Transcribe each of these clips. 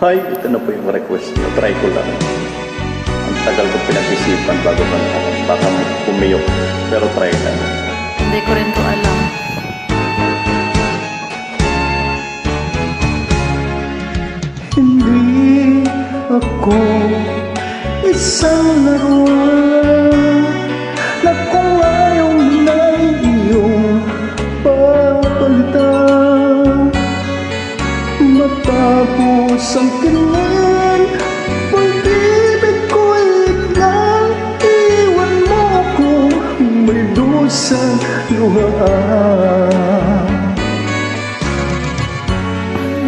Ay, ito na po yung request niyo. Try ko lang. Ang tagal ko pinag-isipan bago kantahan. Baka pumiyok. Pero try lang. Hindi ko rin to alam. Hindi ako isang laruan na kung ayaw mo na iyong papalitan. Matapos ang kinin, pag-ibig ko'y lang iwan mo ako may dusang luhaan.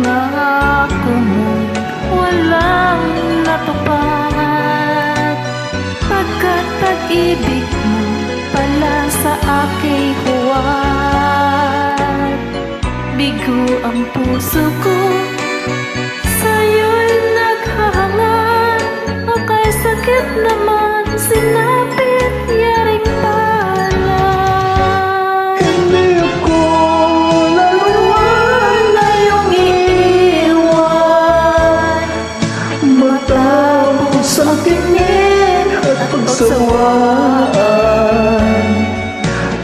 Ako mo'y walang natupad, pagkat pag-ibig mo pala sa aking huwad. Bigo ang puso ko, sa'yo'y naghahangad, o kay sakit naman sinapit yaring pala. Hindi ako laruan na iyong iiwan. Matapos ang tingin at pagsawaan,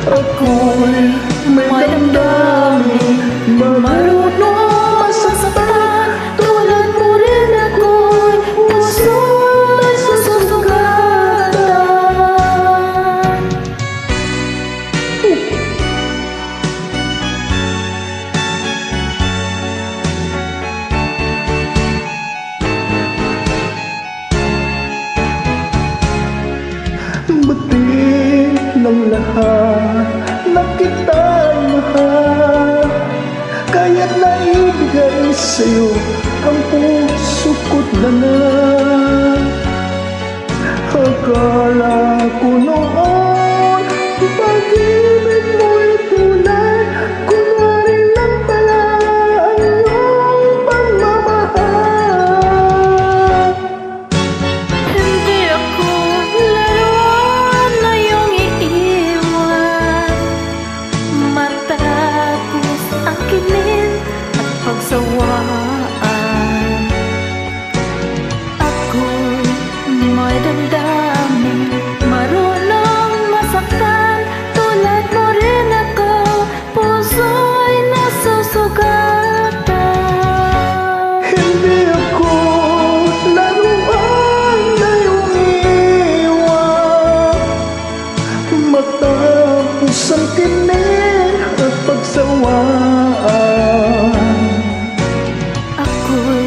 ako'y may damdamin, marunong masasaktan. Tulad mo rin ako'y puso'y susugatan. Batiin ng lahat na kita'y mahal, kaya't naibigay sa'yo ang puso ko't lahat. Akala ko noon pag-ibig mo'y tunay, kunwari lang pala ang iyong pagmamahal. Hindi ako laruan na iyong iiwan, matapos ang kinin at pagsawaan. Ako'y may damdamin, marunong masaktan. Tulad mo rin ako, puso'y nasusugatan. Hindi ako laruan na iyong iwan, matapos ang kinin at pagsawaan. Ako'y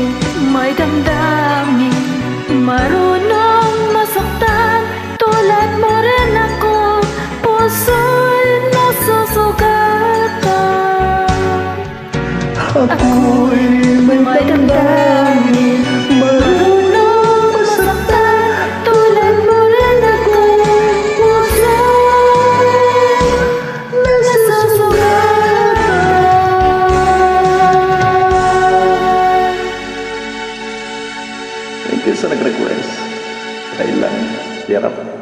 may damdamin, marunong masaktan. Tulad mo rin ako, puso'y nasusugatan. Ako'y may damdamin, marunong masaktan. Tulad mo rin ako, puso'y nasusugatan. Thank you sa nag-request. Try lang. Hirap.